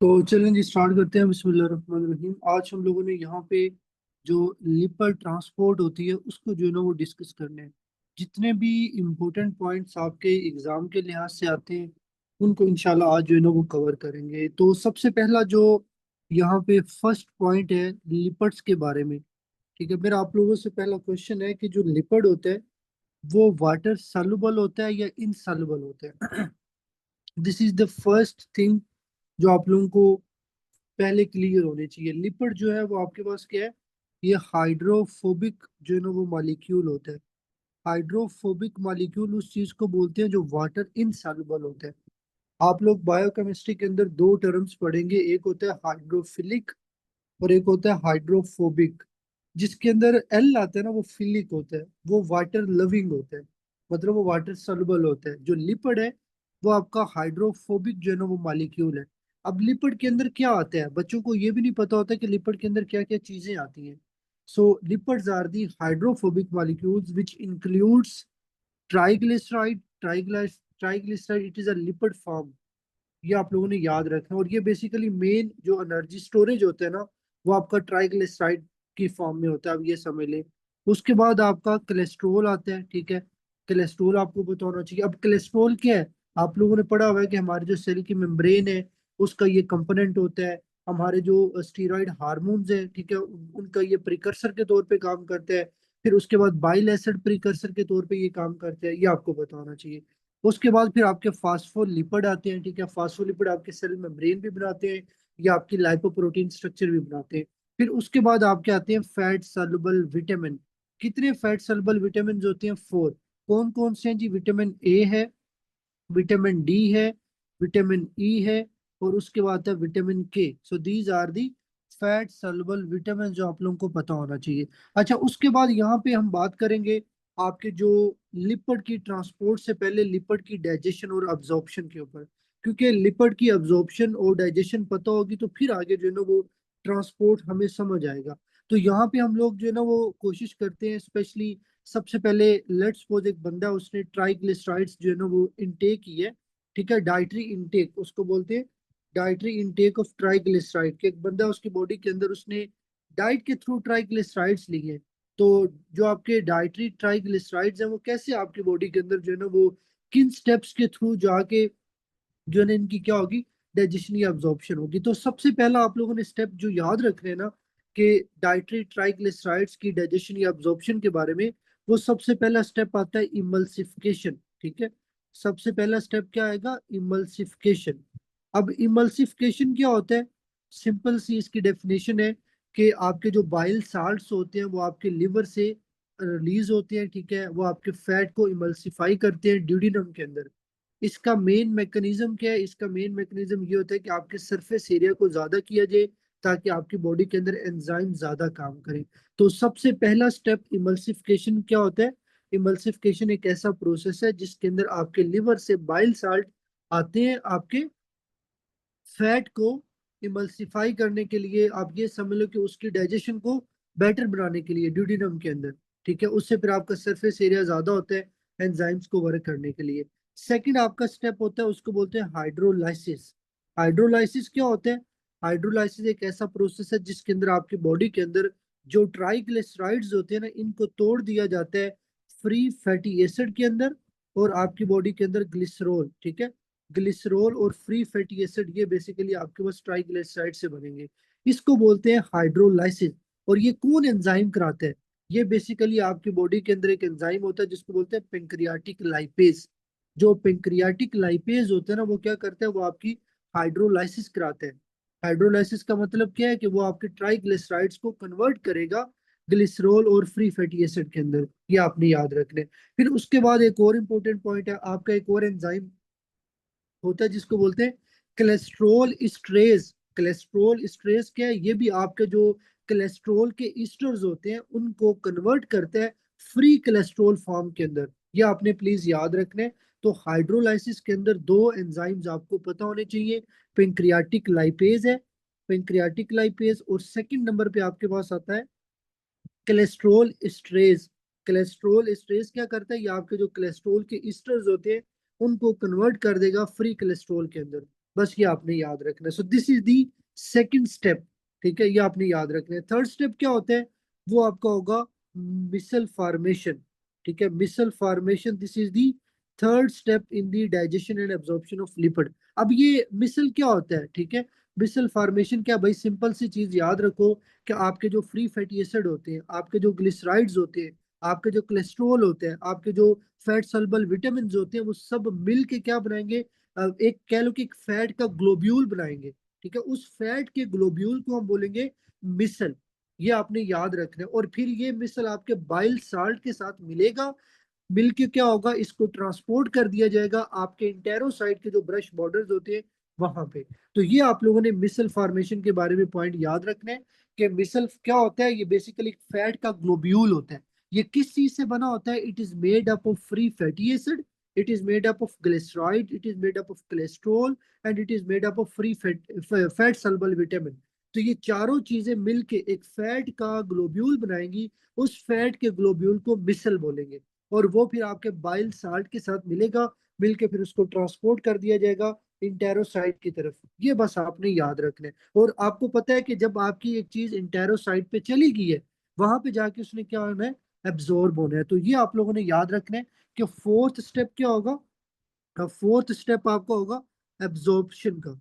तो चलें जी स्टार्ट करते हैं। बिस्मिल्लाहिर्रहमानिर्रहीम। आज हम लोगों ने यहाँ पे जो लिपर ट्रांसपोर्ट होती है उसको जो है ना वो डिस्कस करने हैं। जितने भी इम्पोर्टेंट पॉइंट्स आपके एग्जाम के लिहाज से आते हैं उनको इंशाल्लाह आज जो है ना वो कवर करेंगे। तो सबसे पहला जो यहाँ पे फर्स्ट पॉइंट है लिपर्ड्स के बारे में। ठीक है, मेरा आप लोगों से पहला क्वेश्चन है कि जो लिपर्ड होता है वो वाटर सॉल्युबल होता है या इनसॉल्युबल होता है। This is the first thing जो आप लोगों को पहले क्लियर होने चाहिए। लिपिड जो है वो आपके पास क्या है, ये हाइड्रोफोबिक जो है ना वो मॉलिक्यूल होता है। हाइड्रोफोबिक मॉलिक्यूल उस चीज को बोलते हैं जो वाटर इनसॉल्युबल होता है। आप लोग बायोकेमिस्ट्री के अंदर दो टर्म्स पढ़ेंगे, एक होता है हाइड्रोफिलिक और एक होता है हाइड्रोफोबिक। जिसके अंदर एल आता है ना वो फिलिक होता है, वो वाटर लविंग होता है, मतलब वो वाटर सॉल्युबल होता है। जो लिपिड है वो आपका हाइड्रोफोबिक जो है ना वो मॉलिक्यूल है। अब लिपिड के अंदर क्या आता है, बच्चों को ये भी नहीं पता होता कि लिपिड के अंदर क्या क्या चीजें आती हैं। So lipids are the hydrophobic molecules which includes triglyceride. Triglyceride it is a lipid form. ये आप लोगों ने याद रखना है। और ये बेसिकली मेन जो एनर्जी स्टोरेज होता है ना वो आपका ट्राइग्लिसराइड की फॉर्म में होता है, अब ये समझ लें। उसके बाद आपका कोलेस्ट्रोल आता है। ठीक है, कोलेस्ट्रोल आपको पता होना चाहिए। अब कोलेस्ट्रोल क्या है, आप लोगों ने पढ़ा हुआ है कि हमारे जो सेल की मेम्ब्रेन है उसका ये कंपोनेंट होता है। हमारे जो स्टीरॉयड हार्मोन्स है, ठीक है, उनका ये प्रिकर्सर के तौर पे काम करता है। फिर उसके बाद बाइल एसिड प्रिकर्सर के तौर पे ये काम करता है, ये आपको पता होना चाहिए। उसके बाद फिर आपके फास्फोलिपिड आते हैं। ठीक है, फास्फोलिपिड आपके सेल मेम्ब्रेन भी बनाते हैं या आपकी लाइपोप्रोटीन स्ट्रक्चर भी बनाते हैं। फिर उसके बाद आपके आते हैं फैट सॉल्युबल विटामिन। कितने फैट सॉल्युबल विटामिन होते हैं? फोर। कौन कौन से हैं जी? विटामिन ए है, विटामिन डी है, विटामिन ई है, और उसके बाद है vitamin K. So these are the fat soluble vitamin जो आप लोगों को पता होना चाहिए। अच्छा, उसके बाद यहाँ पे हम बात करेंगे आपके जो लिपिड की ट्रांसपोर्ट से पहले लिपिड की डाइजेशन और अब्जॉर्प्शन के ऊपर। क्योंकि लिपिड की अब्जॉर्प्शन और डाइजेशन पता होगी तो फिर आगे जो है ना वो ट्रांसपोर्ट हमें समझ आएगा। तो यहाँ पे हम लोग जो है ना वो कोशिश करते हैं स्पेशली। सबसे पहले लेट्स सपोज एक बंदा, उसने ट्राइग्लिसराइड्स जो है ना वो इनटेक की है। ठीक है, डाइटरी इनटेक उसको बोलते हैं। डाइटरी इनटेक ऑफ ट्राइग्लिसराइड कि एक बंदा उसकी बॉडी के अंदर उसने डाइट के थ्रू ट्राइग्लिसराइड्स लिए हैं। तो जो आपके डाइटरी ट्राइग्लिसराइड्स हैं वो कैसे आपकी बॉडी के अंदर जो है ना वो किन स्टेप्स के थ्रू जाके जो है ना इनकी क्या होगी, डाइजेशन या अब्जॉर्प्शन होगी। तो सबसे पहला आप लोगों ने स्टेप जो याद रखना है ना कि डाइटरी ट्राइग्लिसराइड्स की डाइजेशन या अब्जॉर्प्शन के बारे में, वो सबसे पहला स्टेप आता है इमल्सिफिकेशन। ठीक है, सबसे पहला स्टेप क्या आएगा? इमल्सिफिकेशन। अब इमल्सिफिकेशन क्या होता है? सिंपल सी इसकी डेफिनेशन है कि आपके जो बाइल साल्ट्स होते हैं वो आपके लिवर से रिलीज होते हैं। ठीक है, वो आपके फैट को इमल्सिफाई करते हैं ड्यूडिनम के अंदर। इसका मेन मैकेनिज्म क्या है? इसका मेन मैकेनिज्म ये होता है कि आपके सरफेस एरिया को ज्यादा किया जाए ताकि आपकी बॉडी के अंदर एंजाइम ज्यादा काम करें। तो सबसे पहला स्टेप इमल्सिफिकेशन क्या होता है? इमल्सिफिकेशन एक ऐसा प्रोसेस है जिसके अंदर आपके लिवर से बाइल साल्ट आते हैं आपके फैट को इमल्सिफाई करने के लिए। आप ये समझ लो कि उसकी डाइजेशन को बेटर बनाने के लिए ड्यूडिनम के अंदर। ठीक है, उससे फिर आपका सरफेस एरिया ज्यादा होता है एंजाइम्स को वर्क करने के लिए। सेकंड आपका स्टेप होता है, उसको बोलते हैं हाइड्रोलाइसिस। हाइड्रोलाइसिस क्या होता है? हाइड्रोलाइसिस एक ऐसा प्रोसेस है जिसके अंदर आपकी बॉडी के अंदर जो ट्राइग्लिसराइड्स होते हैं ना इनको तोड़ दिया जाता है फ्री फैटी एसिड के अंदर, और आपकी बॉडी के अंदर ग्लिसरॉल। ठीक है, ग्लिसरॉल और फ्री फैटी एसिड ये बेसिकली आपके पास ट्राइग्लिसराइड से बनेंगे। इसको बोलते हैं हाइड्रोलाइसिस। और ये कौन एंजाइम कराता है? ये बेसिकली आपकी बॉडी के अंदर एक एंजाइम होता है जिसको बोलते हैं पेंक्रियाटिक लाइपेज। जो पेंक्रियाटिक लाइपेज होता है ना वो क्या करता है, वो आपकी हाइड्रोलाइसिस कराते हैं। हाइड्रोलाइसिस का मतलब क्या है कि वो आपके ट्राइग्लिसराइड्स को कन्वर्ट करेगा ग्लिसरॉल और फ्री फैटी एसिड के अंदर। ये आपने याद रखना है। फिर उसके बाद एक और इंपॉर्टेंट पॉइंट है, आपका एक और एंजाइम होता है जिसको बोलते हैं कोलेस्ट्रोल स्ट्रेस। कोलेस्ट्रोल स्ट्रेस क्या है? ये भी आपके जो कोलेस्ट्रोल के ईस्टर्स होते हैं उनको कन्वर्ट करता है फ्री कोलेस्ट्रोल फॉर्म के अंदर। ये आपने प्लीज याद रखना है। तो हाइड्रोलाइसिस के अंदर दो एंजाइम्स आपको पता होने चाहिए। पेंक्रियाटिक लाइपेज है, पेंक्रियाटिक लाइपेज, और सेकंड नंबर पे आपके पास आता है कोलेस्ट्रोल स्ट्रेस। कोलेस्ट्रोल स्ट्रेस क्या करता है? ये आपके जो कोलेस्ट्रोल के ईस्टर्स होते हैं उनको कन्वर्ट कर देगा फ्री कोलेस्ट्रोल के अंदर। बस ये आपने याद रखना है। So this is the second step, ठीक है, ये आपने याद रखना है। थर्ड स्टेप क्या होता है, वो आपका होगा मिसल फॉर्मेशन, ठीक है, micelle formation, this is the third step in the digestion and absorption of lipid. अब ये मिसल क्या होता है, ठीक है, मिसल फॉर्मेशन क्या भाई, सिंपल सी चीज याद रखो कि आपके जो फ्री फैटी एसिड होते हैं, आपके जो ग्लिसराइड्स होते हैं, आपके जो कोलेस्ट्रॉल होते हैं, आपके जो फैट सॉल्युबल विटामिन होते हैं, वो सब मिल के क्या बनाएंगे, एक कह लो कि एक फैट का ग्लोब्यूल बनाएंगे, ठीक है, उस फैट के ग्लोब्यूल को हम बोलेंगे मिसल। ये आपने याद रखना है। और फिर ये मिसल आपके बाइल साल्ट के साथ मिलेगा, मिलके क्या होगा, इसको ट्रांसपोर्ट कर दिया जाएगा आपके इंटेरोसाइट के जो ब्रश बॉर्डर्स होते हैं वहां पे। तो ये आप लोगों ने मिसल फॉर्मेशन के बारे में पॉइंट याद रखना है कि मिसल क्या होता है, ये बेसिकली फैट का ग्लोब्यूल होता है। ये किस चीज से बना होता है, it is made up of free fatty acid, it is made up of glyceride, it is made up of cholesterol, and it is made up of free fat soluble vitamin। तो ये चारों चीजें मिलके एक फैट का globule बनाएंगी, उस fat के ग्लोब्यूल को मिसल बोलेंगे। और वो फिर आपके बाइल साल्ट के साथ मिलेगा, मिलके फिर उसको ट्रांसपोर्ट कर दिया जाएगा इंटेरोसाइट की तरफ। ये बस आपने याद रखना है। और आपको पता है कि जब आपकी एक चीज इंटेरोसाइट पे चली गई है, वहां पे जाके उसने क्या होना है, एब्जॉर्ब होना है। तो ये आप लोगों ने याद रखना है कि फोर्थ स्टेप क्या होगा, फोर्थ स्टेप आपका होगा एब्जॉर्प्शन का,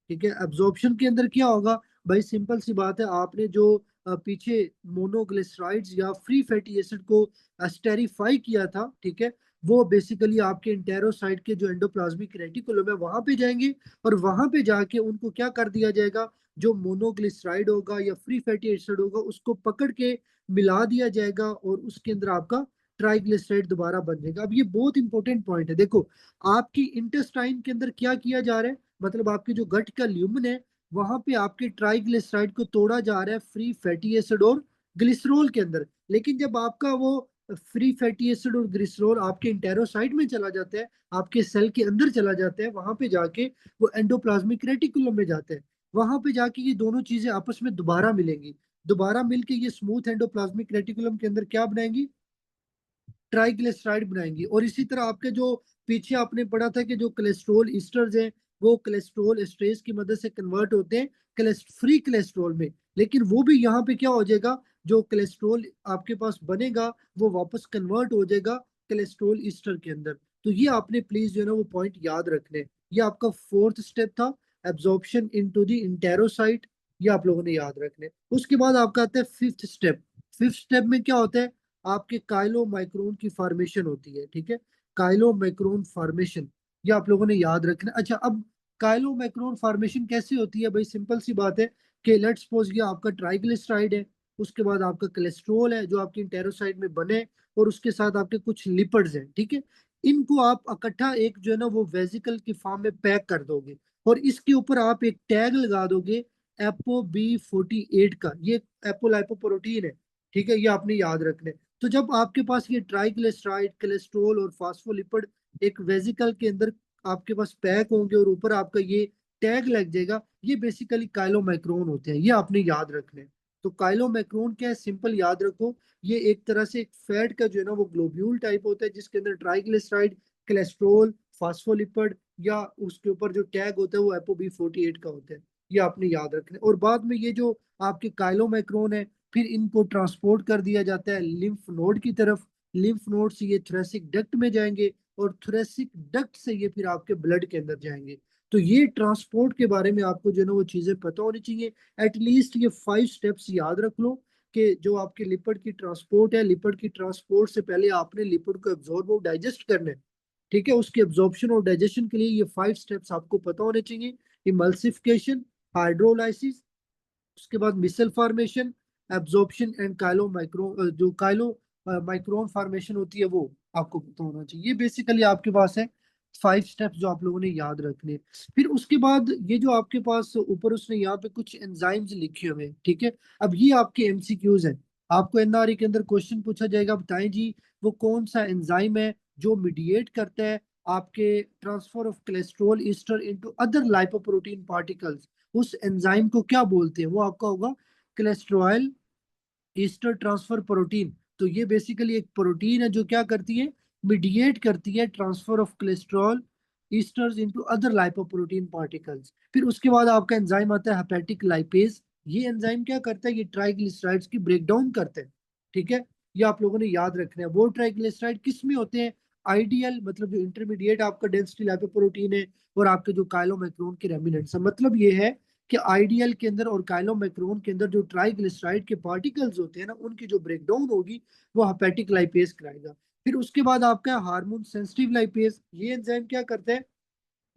ठीक है। एब्जॉर्प्शन के अंदर क्या होगा भाई, सिंपल सी बात है, आपने जो पीछे मोनोग्लिसराइड्स या फ्री फैटी एसिड को स्टेरिफाई किया था, ठीक है, वो बेसिकली आपके इंटेरोसाइट के जो एंडोप्लाज्मिक रेटिकुलम है वहां पे जाएंगे, और वहां पे जाके उनको क्या कर दिया जाएगा, जो मोनोग्लिसराइड होगा या फ्री फैटी एसिड होगा उसको पकड़ के मिला दिया जाएगा, और उसके अंदर आपका ट्राइग्लिसराइड दोबारा बन जाएगा। अब ये बहुत इंपॉर्टेंट पॉइंट है, देखो आपकी इंटेस्टाइन के अंदर क्या किया जा रहा है, मतलब आपकी जो गट का ल्यूमन है, वहां पे आपके ट्राइग्लिसराइड को तोड़ा जा रहा है फ्री फैटी एसिड और ग्लिसरॉल के अंदर। लेकिन जब आपका वो फ्री फैटी एसिड और ग्लिसरॉल आपके इंटेरोसाइड में चला जाता है, आपके सेल के अंदर चला जाता है, वहां पे जाके वो एंडोप्लाज्मिक रेटिकुलम में जाता है, वहां पे जाके ये दोनों चीजें आपस में दोबारा मिलेंगी, दोबारा मिलके ये स्मूथ एंडोप्लाज्मिक रेटिकुलम के अंदर क्या बनाएंगी, ट्राइग्लिसराइड बनाएंगी। और इसी तरह आपके जो पीछे आपने पढ़ा था कि जो कोलेस्ट्रॉल ईस्टर्स हैं, वो कोलेस्ट्रॉल एस्ट्रेस की मदद से कन्वर्ट होते हैं फ्री कोलेस्ट्रॉल में। लेकिन वो भी यहाँ पे क्या हो जाएगा, जो कोलेस्ट्रॉल आपके पास बनेगा वो वापस कन्वर्ट हो जाएगा कोलेस्ट्रॉल ईस्टर के अंदर। तो ये आपने प्लीज जो है ना वो पॉइंट याद रखने। ये आपका फोर्थ स्टेप था, एब्जॉर्प्शन इनटू द इंटेरोसाइट, ये आप लोगों ने याद रखने। उसके बाद आपका आता है फिफ्थ स्टेप। फिफ्थ स्टेप में क्या होता है, आपके काइलो माइक्रोन की फॉर्मेशन होती है, ठीक है, काइलो माइक्रोन फॉर्मेशन, ये आप लोगों ने याद रखना। अच्छा, अब काइलो माइक्रोन फॉर्मेशन कैसे होती है भाई, सिंपल सी बात है कि लेट्स सपोज ये आपका ट्राइग्लिसराइड है, उसके बाद आपका कोलेस्ट्रॉल है जो आपकी इंटेरोसाइड में बने, और उसके साथ आपके कुछ लिपिड्स हैं, ठीक है, इनको आप इकट्ठा एक जो है ना वो वेजिकल की फॉर्म में पैक कर दोगे, और इसके ऊपर आप एक टैग लगा दोगे एपो बी 48 का, ये एपोलाइपोप्रोटीन है, ठीक है, ये आपने याद रखना है। तो जब आपके पास ये ट्राइग्लिसराइड, कोलेस्ट्रॉल और फास्फोलिपिड एक वेजिकल के अंदर आपके पास पैक होंगे, और ऊपर आपका ये टैग लग जाएगा, ये बेसिकली काइलोमाइक्रोन होते हैं, ये आपने याद रखने हैं। तो काइलोमाइक्रोन क्या है, सिंपल याद रखो, ये एक तरह से एक फैट का जो है ना वो ग्लोब्यूल टाइप होता है, जिसके अंदर ट्राइग्लिसराइड, कोलेस्ट्रॉल, फास्फोलिपिड, या उसके ऊपर जो टैग होता है वो एपो बी 48 का होता है, ये आपने याद रखना है। और बाद में ये जो आपके काइलोमाइक्रोन है, फिर इनको ट्रांसपोर्ट कर दिया जाता है लिम्फ नोड की तरफ, लिम्फ नोड से ये थोरेसिक डक्ट में जाएंगे, और थोरेसिक डक्ट से ये फिर आपके ब्लड के अंदर जाएंगे। तो ये ट्रांसपोर्ट के बारे में आपको जो है ना वो चीजें पता होनी चाहिए। एटलीस्ट ये 5 स्टेप्स याद रख लो कि जो आपके लिपिड की ट्रांसपोर्ट है, लिपिड की ट्रांसपोर्ट से पहले आपने लिपिड को एब्जॉर्ब और डाइजेस्ट करना है, ठीक है, उसके एब्जॉर्प्शन और डाइजेशन के लिए ये 5 स्टेप्स आपको पता होने चाहिए। इमल्सिफिकेशन, हाइड्रोलाइसिस, उसके बाद micelle formation, absorption and chylo micro जो काइलो माइक्रोन फॉर्मेशन होती है वो आपको पता होना चाहिए। ये बेसिकली आपके पास है 5 स्टेप्स जो आप लोगों ने याद रखने हैं। फिर उसके बाद ये जो आपके पास ऊपर उसने यहाँ पे कुछ एंजाइम्स लिखे हुए हैं, ठीक है, अब ये आपके एमसीक्यूज हैं, आपको एनआरई के अंदर क्वेश्चन पूछा जाएगा, बताएं जी वो कौन सा एंजाइम है जो मीडिएट करता है आपके transfer of cholesterol Easter into other lipoprotein particles, उस एंजाइम को क्या बोलते हैं, वो आपका होगा कोलेस्ट्रॉल ईस्टर ट्रांसफर प्रोटीन। तो ये बेसिकली एक प्रोटीन है जो क्या करती है, मीडिएट करती है transfer of cholesterol esters into other lipoprotein particles. फिर उसके बाद आपका एंजाइम आता है हेपेटिक लाइपेज। ये एंजाइम क्या करता है, ये ट्राइग्लिसराइड्स की ब्रेक डाउन करते हैं। ठीक है, ये आप लोगों ने याद रखना है। वो ट्राइग्लिसराइड किस में होते हैं, आइडियल मतलब जो इंटरमीडिएट आपका डेंसिटी लाइपोप्रोटीन है, और आपके जो काइलोमैक्रोन के रेमिनेंट्स है। मतलब ये है कि आइडियल के अंदर और काइलोमैक्रोन के अंदर जो ट्राइग्लिसराइड के पार्टिकल्स होते हैं ना, उनकी जो ब्रेकडाउन होगी वो हेपेटिक लाइपेज कराएगा। फिर उसके बाद आपका हार्मोन सेंसिटिव लाइपेज। ये एंजाइम क्या करता है,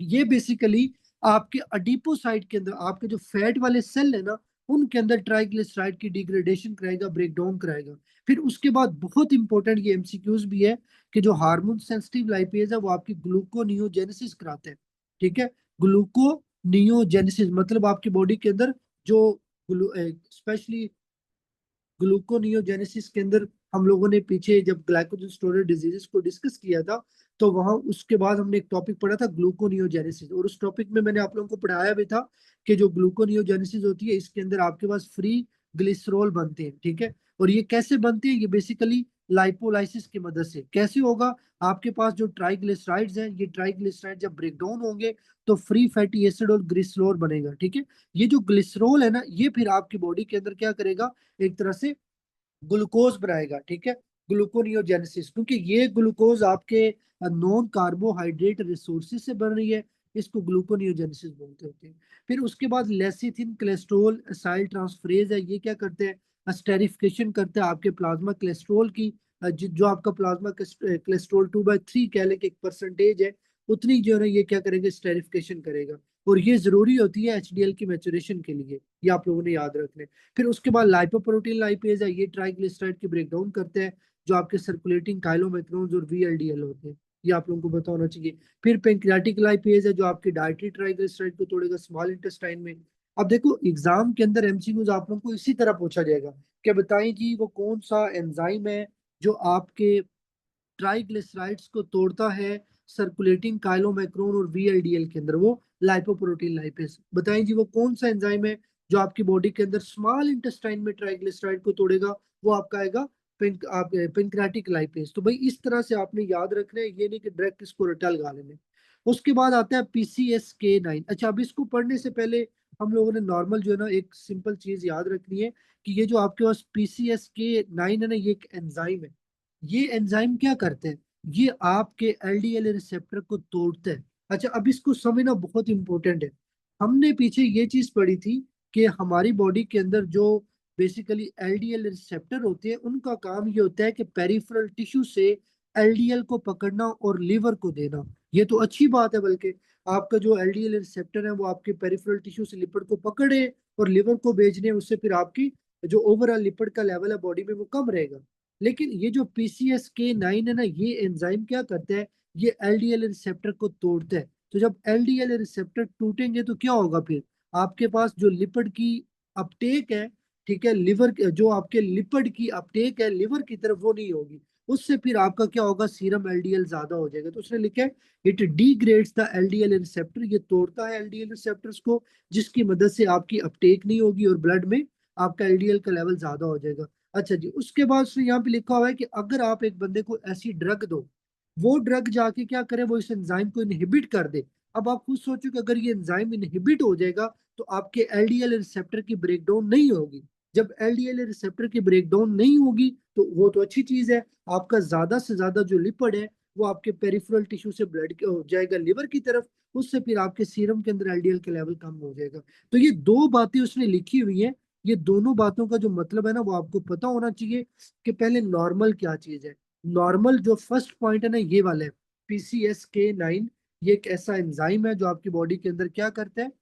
ये बेसिकली आपके अडीपोसाइट के अंदर आपके जो फैट वाले सेल है ना, उनके अंदर ट्राइग्लिसराइड की डिग्रेडेशन कराएगा, ब्रेक डाउन कराएगा। फिर उसके बाद बहुत इंपॉर्टेंट ये एमसीक्यूज भी है कि जो हार्मोन सेंसिटिव लाइपेज है वो आपकी ग्लूकोनियोजेनेसिस कराते हैं। ठीक है, ग्लूकोनियोजेनेसिस मतलब आपकी बॉडी के अंदर जो स्पेशली ग्लूकोनियोजेनेसिस के अंदर हम लोगों ने पीछे जब ग्लाइकोजन स्टोरेज डिजीजेस को डिस्कस किया था, तो वहां उसके बाद हमने एक टॉपिक पढ़ा था ग्लूकोनियोजेनेसिस, और उस टॉपिक में मैंने आप लोगों को पढ़ाया भी था कि जो ग्लूकोनियोजेनेसिस होती है इसके अंदर आपके पास फ्री ग्लिसरॉल बनते हैं। ठीक है, और ये कैसे बनते हैं, ये बेसिकली लाइपोलाइसिस की मदद से। कैसे होगा, आपके पास जो ट्राइग्लिसराइड्स हैं, ये ट्राइग्लिसराइड जब ब्रेक डाउन होंगे तो फ्री फैटी एसिड और ग्लिसरॉल बनेगा। ठीक है, ये जो ग्लिसरॉल है ना, ये फिर आपकी बॉडी के अंदर क्या करेगा, एक तरह से ग्लूकोज बनाएगा। ठीक है, ग्लूकोनियोजेनेसिस, क्योंकि ये ग्लूकोज आपके नॉन कार्बोहाइड्रेट रिसोर्सेज से बन रही है, इसको ग्लूकोनियोजेनेसिस बोलते होते हैं। फिर उसके बाद लेसिथिन कोलेस्ट्रॉल असाइल ट्रांसफरेज है, ये क्या करते हैं, स्टेरिफिकेशन करते हैं आपके प्लाज्मा कोलेस्ट्रॉल की। जो आपका प्लाज्मा कोलेस्ट्रॉल 2/3 कह लें कि एक परसेंटेज है, उतनी जो है ना ये क्या करेगा, स्टेरिफिकेशन करेगा। और ये जरूरी होती है एचडीएल की मैचुरेशन के लिए, ये आप लोगों ने याद रखना है। फिर उसके बाद लाइपोप्रोटीन लाइपेज है, ये ट्राइग्लिसराइड की ब्रेकडाउन करते हैं, जो आपके सर्कुलेटिंग काइलोमेक्रोन्स और वीएलडीएल होते हैं, ये आप लोगों को पता होना चाहिए। फिर पेंक्रियाटिक लाइपेज है, जो आपकी डायट्री ट्राइग्लिसराइड को तोड़ेगा स्मॉल इंटेस्टाइन में। अब देखो एग्जाम के अंदर एमसीक्यूज आप लोगों को इसी तरह पूछा जाएगा कि बताएं जी वो कौन सा एंजाइम है जो आपके ट्राइग्लिसराइड्स को तोड़ता है सर्कुलेटिंग काइलोमैक्रोन और वीएलडीएल के अंदर, वो लाइपोप्रोटीन लाइपेज। बताएं जी वो कौन सा एंजाइम है जो आपकी बॉडी के अंदर स्मॉल इंटेस्टाइन में ट्राइग्लिसराइड को तोड़ेगा, वो आपका आएगा पेंक्रियाटिक लाइपेज। तो भाई इस तरह से आपने याद रखना है, ये नहीं कि डायरेक्ट इसको रटा लगा लेने। उसके बाद आता है PCSK9। अच्छा, अब इसको पढ़ने से पहले हम लोगों ने नॉर्मल जो है ना एक सिंपल चीज याद रखनी है कि ये जो आपके पास PCSK9 है ना, ये एक एंजाइम है। ये एंजाइम क्या करते हैं, ये आपके एलडीएल रिसेप्टर को तोड़ते हैं। अच्छा, अब इसको समझना बहुत इंपॉर्टेंट है। हमने पीछे ये चीज पढ़ी थी कि हमारी बॉडी के अंदर जो बेसिकली एलडीएल रिसेप्टर होते हैं, उनका काम ये होता है कि पेरिफेरल टिश्यू से एलडीएल को पकड़ना और लिवर को देना। ये तो अच्छी बात है, बल्कि आपका जो एलडीएल रिसेप्टर है वो आपके पेरिफेरल टिश्यू से लिपिड को पकड़े और लिवर को भेजने, उससे फिर आपकी जो ओवरऑल लिपिड का लेवल है बॉडी में वो कम रहेगा। लेकिन ये जो PCSK9 है ना, ये एंजाइम क्या करता है, ये एलडीएल रिसेप्टर को तोड़ता है। तो जब एलडीएल रिसेप्टर टूटेंगे तो क्या होगा, फिर आपके पास जो लिपिड की अपटेक है, ठीक है, लिवर जो आपके लिपिड की अपटेक है लिवर की तरफ, वो नहीं होगी। उससे फिर आपका क्या होगा, सीरम एलडीएल ज्यादा हो जाएगा। तो उसने लिखा है it degrades the LDL receptor, ये तोड़ता है एलडीएल रिसेप्टर्स को, जिसकी मदद से आपकी अपटेक नहीं होगी और ब्लड में आपका एलडीएल का लेवल ज्यादा हो जाएगा। अच्छा जी, उसके बाद उसने यहाँ पे लिखा हुआ है कि अगर आप एक बंदे को ऐसी ड्रग दो, वो ड्रग जाके क्या करे, वो इस एंजाइम को इनहिबिट कर दे। अब आप खुद सोचो कि अगर ये एंजाइम इनहिबिट हो जाएगा तो आपके एलडीएल रिसेप्टर की ब्रेकडाउन नहीं होगी। जब एलडीएल रिसेप्टर की ब्रेकडाउन नहीं होगी तो वो तो अच्छी चीज है, आपका ज्यादा से ज्यादा जो लिपिड है वो आपके पेरिफेरल टिश्यू से ब्लड हो जाएगा लिवर की तरफ, उससे फिर आपके सीरम के अंदर एलडीएल का लेवल कम हो जाएगा। तो ये दो बातें उसने लिखी हुई है। ये दोनों बातों का जो मतलब है ना वो आपको पता होना चाहिए कि पहले नॉर्मल क्या चीज है। नॉर्मल जो फर्स्ट पॉइंट है ना, ये वाला है PCSK9। ये एक ऐसा एंजाइम है जो आपकी बॉडी के अंदर क्या करता है,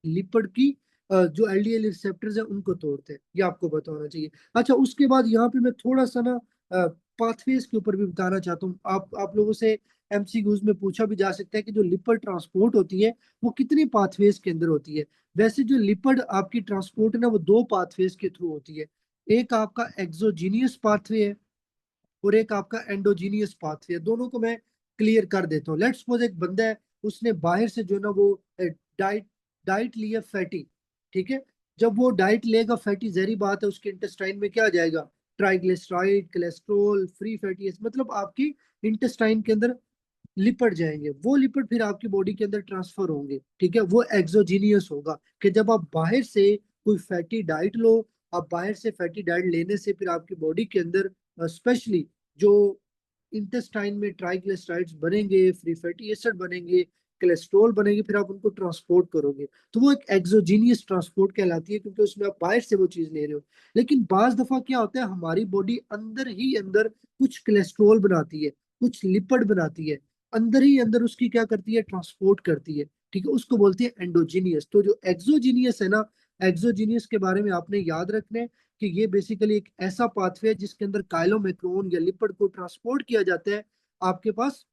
लिपिड की जो एलडीएल रिसेप्टर्स है उनको तोड़ते हैं, ये आपको पता होना चाहिए। अच्छा, उसके बाद यहाँ पे मैं थोड़ा सा ना पाथवेज के ऊपर भी बताना चाहता हूँ। आप लोगों से एमसीक्यूज में पूछा भी जा सकता है कि जो लिपिड ट्रांसपोर्ट होती है वो कितने पाथवेज के अंदर होती है। वैसे जो लिपिड आपकी ट्रांसपोर्ट है ना, वो दो पाथवेज के थ्रू होती है। एक आपका एक्सोजीनियस पाथवे है और एक आपका एंडोजीनियस पाथवे है। दोनों को मैं क्लियर कर देता हूँ। लेट्स सपोज एक बंदा है, उसने बाहर से जो है ना वो डाइट डाइट लिया फैटी। ठीक है, जब वो डाइट लेगा फैटी, जहरी बात है उसके इंटेस्टाइन में क्या आ जाएगा, triglyceride, cholesterol, free fatty acid, मतलब आपकी इंटेस्टाइन के अंदर लिपट जाएंगे, वो लिपिड फिर आपकी बॉडी के अंदर ट्रांसफर होंगे, ठीक है, वो एक्सोजीनियस होगा। कि जब आप बाहर से कोई फैटी डाइट लो, आप बाहर से फैटी डाइट लेने से फिर आपकी बॉडी के अंदर स्पेशली जो इंटेस्टाइन में ट्राइग्लिसराइड्स बनेंगे, फ्री फैटी एसिड बनेंगे, कोलेस्ट्रॉल बनेंगे, फिर आप उनको ट्रांसपोर्ट करोगे, तो वो एक एक्सोजीनियस ट्रांसपोर्ट कहलाती है, क्योंकि उसमें आप बाहर से वो चीज ले रहे हो। लेकिन बाज दफा क्या होता है, हमारी बॉडी अंदर ही अंदर कुछ कोलेस्ट्रॉल बनाती है, कुछ लिपिड बनाती है, अंदर ही अंदर उसकी क्या करती है, ट्रांसपोर्ट करती है, ठीक है, उसको बोलते हैं एंडोजीनियस। तो जो एक्सोजीनियस है ना, एक्सोजीनियस के बारे में आपने याद रखना है कि ये बेसिकली एक ऐसा पाथवे है जिसके अंदर काइलोमैक्रोन या लिपिड को ट्रांसपोर्ट किया जाता है आपके पास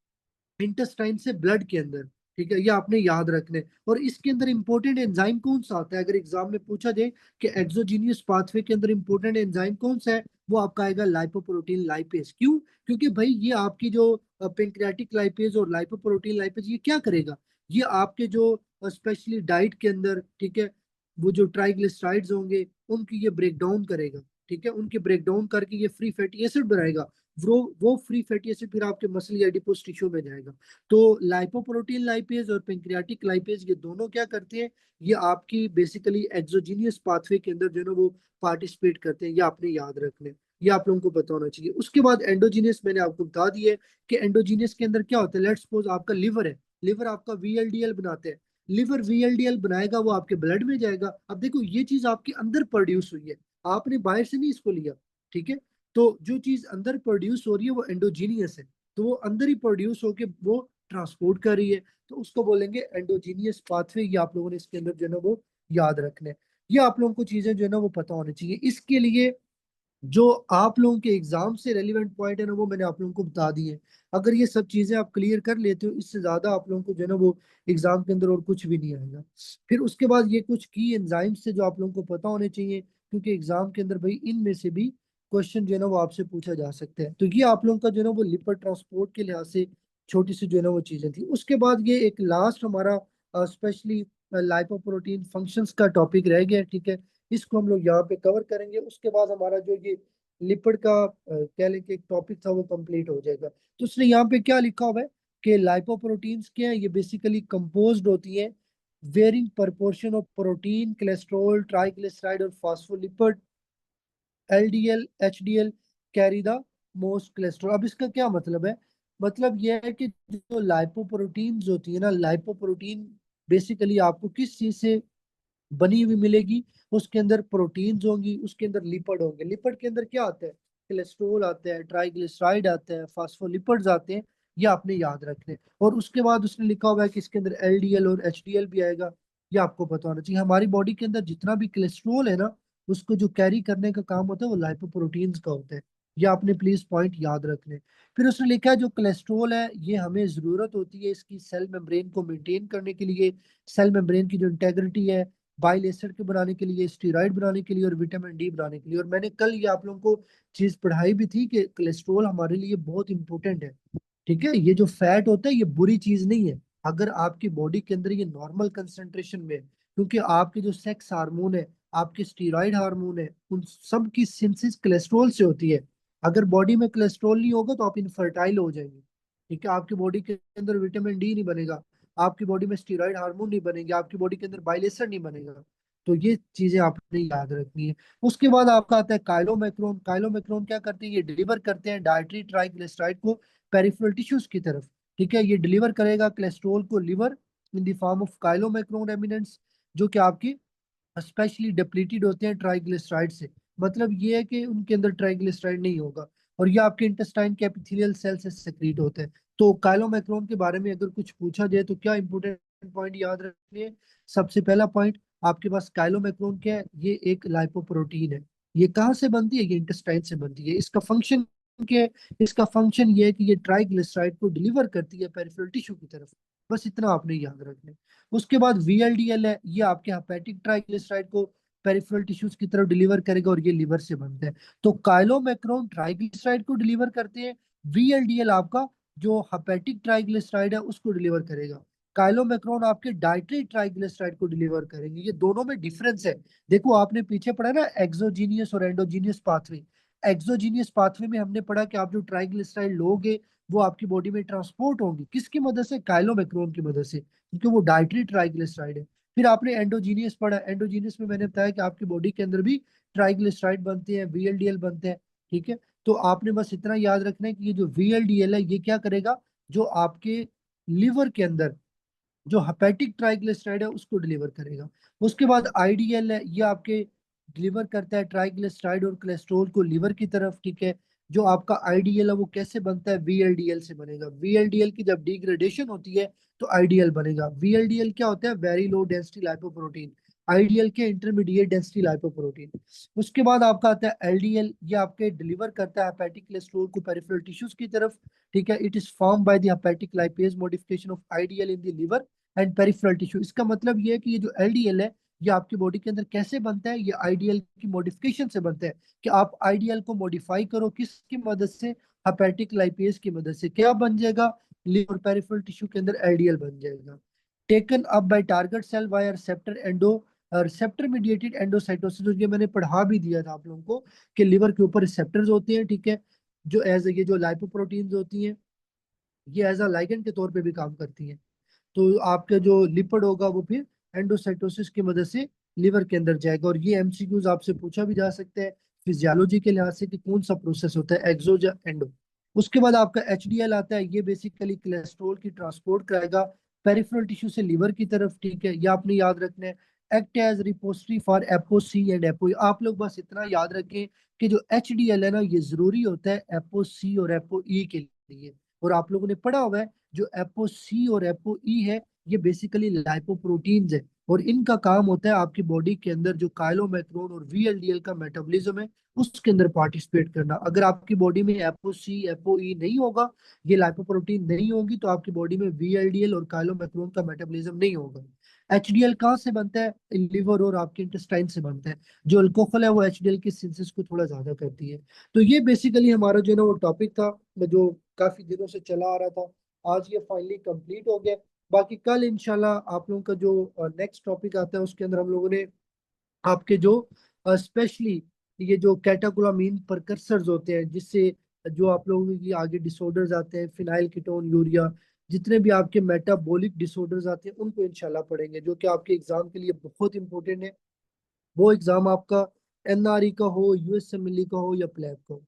इंटेस्टाइन से ब्लड के अंदर, ठीक है, ये आपने याद रखने। और इसके अंदर इंपॉर्टेंट एंजाइम कौन सा आता है, अगर एग्जाम में पूछा जाए कि एक्सोजीनियस पाथवे के अंदर इंपॉर्टेंट एंजाइम कौन सा है, वो आपका आएगा लाइपोप्रोटीन लाइपेज। क्यों? क्योंकि भाई ये आपकी जो पेंक्रियाटिक लाइपेज और लाइपोप्रोटीन लाइपेज ये क्या करेगा, ये आपके जो स्पेशली डाइट के अंदर, ठीक है, वो जो ट्राइग्लिसराइड्स होंगे उनकी ये ब्रेक डाउन करेगा, ठीक है, उनके ब्रेक डाउन करके ये फ्री फैटी एसिड बनाएगा। वो फ्री फैटी एसिड फिर आपके मसल या एडिपोज टिश्यू में जाएगा। तो लाइपोप्रोटीन लाइपेज और पेंक्रियाटिक लाइपेज ये दोनों क्या करते हैं, ये आपकी बेसिकली एक्सोजीनियस पाथवे के अंदर जो है ना वो पार्टिसिपेट करते हैं, ये आपने याद रखने, ये आप लोगों को पता होना चाहिए। उसके बाद एंडोजीनियस मैंने आपको बता दिया है कि एंडोजीनियस के अंदर क्या होता है। लेट्स सपोज आपका लिवर है, लिवर आपका वीएलडीएल बनाते हैं, लिवर वीएलडीएल बनाएगा, वो आपके ब्लड में जाएगा। अब देखो ये चीज आपके अंदर प्रोड्यूस हुई है, आपने बाहर से नहीं इसको लिया, ठीक है। तो जो चीज अंदर प्रोड्यूस हो रही है वो एंडोजीनियस है, तो वो अंदर ही प्रोड्यूस होके वो ट्रांसपोर्ट कर रही है, तो उसको बोलेंगे एंडोजीनियस पाथवे। ये आप लोगों ने इसके अंदर जो है ना वो याद रखने, ये आप लोगों को चीजें जो है ना वो पता होनी चाहिए। इसके लिए जो आप लोगों के एग्जाम से रेलिवेंट पॉइंट है ना वो मैंने आप लोगों को बता दिए। अगर ये सब चीजें आप क्लियर कर लेते हो, इससे ज्यादा आप लोगों को जो है ना वो एग्जाम के अंदर और कुछ भी नहीं आएगा। फिर उसके बाद ये कुछ की एंजाइम्स से जो आप लोगों को पता होने चाहिए, क्योंकि एग्जाम के अंदर भाई इनमें से भी क्वेश्चन जो है ना वो आपसे पूछा जा सकता है। तो ये आप लोगों का जो है ना वो लिपिड ट्रांसपोर्ट के लिहाज से छोटी सी जो है ना वो चीजें थी। उसके बाद ये एक लास्ट हमारा स्पेशली लाइपोप्रोटीन फंक्शंस का टॉपिक रह गया है, ठीक है, इसको हम लोग यहाँ पे कवर करेंगे। उसके बाद हमारा जो ये लिपिड का कह लें कि एक टॉपिक था वो कंप्लीट हो जाएगा। तो उसने यहाँ पे क्या लिखा हुआ है कि लाइपोप्रोटीन्स क्या है, ये बेसिकली कंपोज्ड होती है varying proportion of protein, cholesterol, triglyceride और phospholipid, LDL HDL carry the most cholesterol. अब इसका क्या मतलब है, मतलब यह है कि जो लाइपोप्रोटीन्स होती है ना, लाइपोप्रोटीन बेसिकली आपको किस चीज से बनी हुई मिलेगी, उसके अंदर प्रोटीन्स होंगी, उसके अंदर लिपिड होंगे। लिपिड के अंदर क्या आता है, कोलेस्ट्रॉल आता है, ट्राइग्लिसराइड आता है, फास्फोलिपिड्स आते हैं, ये आपने याद रखने। और उसके बाद उसने लिखा हुआ है कि इसके अंदर एलडीएल और एचडीएल भी आएगा, ये आपको पता होना चाहिए। हमारी बॉडी के अंदर जितना भी कोलेस्ट्रॉल है ना, उसको जो कैरी करने का काम होता है वो लाइपोप्रोटीन्स का होता है, ये आपने प्लीज पॉइंट याद रखने। फिर उसने लिखा है जो कोलेस्ट्रॉल है ये हमें जरूरत होती है इसकी सेल मेम्ब्रेन को मेंटेन करने के लिए, सेल मेम्ब्रेन की जो इंटेग्रिटी है, बाइल एसिड के बनाने के लिए, स्टीरॉइड बनाने के लिए और विटामिन डी बनाने के लिए। और मैंने कल ये आप लोगों को चीज पढ़ाई भी थी कि कोलेस्ट्रॉल हमारे लिए बहुत इंपॉर्टेंट है, ठीक है। ये जो फैट होता है ये बुरी चीज नहीं है, अगर आपकी बॉडी के अंदर ये नॉर्मल कंसेंट्रेशन में है, क्योंकि आपके जो सेक्स हार्मोन है, आपके स्टीरॉइड हार्मोन है, उन सब की सिंथेसिस कोलेस्ट्रॉल से होती है। अगर बॉडी में कोलेस्ट्रॉल नहीं होगा तो आप इनफर्टाइल हो जाएंगे, ठीक है, आपकी बॉडी के अंदर विटामिन डी नहीं बनेगा, आपकी बॉडी में स्टीरॉइड हार्मोन नहीं बनेंगे, आपकी बॉडी के अंदर बाइल एसिड नहीं बनेगा। तो ये चीजें आपने याद रखनी है। उसके बाद आपका आता है काइलोमैक्रोन। काइलोमैक्रोन क्या करते हैं, ये डिलीवर करते हैं डायट्री ट्राइग्लिसराइड को पेरिफेरल टिश्यूज की तरफ, ठीक है, ये डिलीवर करेगा कोलेस्ट्रॉल को liver in the form of chylomicron remnants, जो कि आपकी स्पेशली डिप्लीटेड होते हैं ट्राइग्लिसराइड से। मतलब ये है कि उनके अंदर ट्राइग्लिसराइड नहीं होगा, और ये आपके इंटेस्टाइन के एपिथेलियल सेल से सेक्रीट होते हैं। तो काइलोमैक्रोन के बारे में अगर कुछ पूछा जाए तो क्या इंपॉर्टेंट पॉइंट याद रखिए। सबसे पहला पॉइंट आपके पास काइलोमैक्रोन क्या है, ये एक लाइपोप्रोटीन है। ये कहाँ से बनती है, ये इंटेस्टाइन से बनती है। इसका फंक्शन क्या है, इसका फंक्शन ये है कि ये ट्राइग्लिसराइड को डिलीवर करती है पेरिफेरल टिश्यू की तरफ। बस इतना आपने याद रखना है। उसके बाद वीएलडीएल है, ये आपके हेपेटिक ट्राइग्लिसराइड को पेरिफेरल टिश्यूज की तरफ डिलीवर करेगा, और ये लिवर से बनता है। तो काइलोमैक्रोन ट्राइग्लिसराइड को डिलीवर करते हैं, वीएलडीएल आपका जो हेपेटिक ट्राइग्लिसराइड है उसको डिलीवर करेगा। काइलोमैक्रोन आपके डाइट्री ट्राइग्लिसराइड को डिलीवर करेंगे। ये दोनों में डिफरेंस है। देखो आपने पीछे पढ़ा ना एक्सोजीनियस और एंडोजीनियस पाथवे। एक्सोजीनियस पाथवे में हमने पढ़ा कि आप जो ट्राइग्लिसराइड लोगे वो आपकी बॉडी में ट्रांसपोर्ट होंगी किसकी मदद से, काइलोमैक्रोन की मदद से, क्योंकि वो डाइटरी ट्राइग्लिसराइड है। फिर आपने एंडोजीनियस पढ़ा, एंडोजीनियस में मैंने बताया कि आपकी बॉडी के अंदर भी ट्राइग्लिसराइड बनते हैं, वीएलडीएल बनते हैं। ठीक है, तो आपने बस इतना याद रखना है कि ये जो वीएलडीएल है ये क्या करेगा, जो आपके लिवर के अंदर जो हेपेटिक ट्राइग्लिसराइड है उसको डिलीवर करेगा। उसके बाद आईडीएल है, ये आपके डिलीवर करता है ट्राइग्लिसराइड और कोलेस्ट्रॉल को लिवर की तरफ। ठीक है, जो आपका आईडीएल है वो कैसे बनता है, वीएलडीएल से बनेगा। वीएलडीएल की जब डिग्रेडेशन होती है तो आईडीएल बनेगा। वीएलडीएल क्या होता है, very low density lipoprotein. IDL के इंटरमीडिएट डेंसिटी लाइपोप्रोटीन। उसके बाद आपका आता है एलडीएल, ये आपके डिलीवर करता है हेपेटिक कोलेस्ट्रॉल को पेरिफेरल टिश्यूज की तरफ। ठीक है, it is form by the hepatic lipase modification of IDL in the liver and peripheral tissue. इसका मतलब ये है कि ये जो एलडीएल है ये आपकी बॉडी के अंदर कैसे बनता है, ये आईडीएल की मॉडिफिकेशन से बनता है। कि आप आईडीएल को मॉडिफाई करो किसकी मदद से, हेपेटिक लाइपेज की मदद से, क्या बन जाएगा, लिवर पेरिफेरल टिश्यू के अंदर एलडीएल बन जाएगा। Taken up by target cell via receptor endo, receptor mediated endocytosis, जो ये मैंने पढ़ा भी दिया था आप लोगों को कि लिवर के ऊपर रिसेप्टर्स होते हैं। ठीक है, जो एज ये जो लाइपोप्रोटीन्स होती हैं ये एज अ लाइगेंड के तौर पे भी काम करती हैं। तो आपका जो लिपिड होगा वो फिर एंडोसाइटोसिस की मदद से लिवर के अंदर जाएगा। और ये एमसीक्यूज आपसे पूछा भी जा सकता है फिजियोलॉजी के लिहाज से कि कौन सा प्रोसेस होता है, एक्सो या एंडो। उसके बाद आपका एचडीएल आता है, ये बेसिकली कोलेस्ट्रॉल की ट्रांसपोर्ट कराएगा पेरिफेरल टिश्यू से लिवर की तरफ। ठीक है, ये आपने याद रखना है। Act as repository for apo C and apo. आप लोग बस इतना याद रखें कि जो एचडीएल है ना ये जरूरी होता है एपो सी और एपो ई के लिए। और आप लोगों ने पढ़ा हुआ है जो एपो सी और एपो ई है ये बेसिकली लाइपोप्रोटीन्स है। और इनका काम होता है आपकी बॉडी के अंदर जो काइलोमैक्रोन और वीएलडीएल का मेटाबॉलिज्म है उसके अंदर पार्टिसिपेट करना। अगर आपकी बॉडी में एपो सी एपो ई नहीं होगा, ये लाइपोप्रोटीन नहीं होगी, तो आपकी बॉडी में वीएलडीएल और काइलोमैक्रोन का मेटाबॉलिज्म नहीं होगा। एचडीएल कहाँ से बनता है, लिवर और आपके इंटेस्टाइन से बनता है। जो अल्कोहल है वो एचडीएल की सिंथेसिस को थोड़ा ज्यादा करती है। तो ये बेसिकली हमारा जो है ना वो टॉपिक था जो काफी दिनों से चला आ रहा था, आज ये फाइनली कंप्लीट हो गया। बाकी कल इंशाल्लाह आप लोगों का जो नेक्स्ट टॉपिक आता है उसके अंदर हम लोगों ने आपके जो स्पेशली ये जो कैटाकोलामीन प्रकर्सर्स होते हैं जिससे जो आप लोगों की आगे डिसऑर्डर्स आते हैं, फिनाइल कीटोन यूरिया, जितने भी आपके मेटाबॉलिक डिसऑर्डर्स आते हैं उनको इंशाल्लाह पढ़ेंगे, जो कि आपके एग्जाम के लिए बहुत इंपॉर्टेंट है। वो एग्जाम आपका एनआरई का हो, यूएसएमएलई का हो या प्लेब का हो।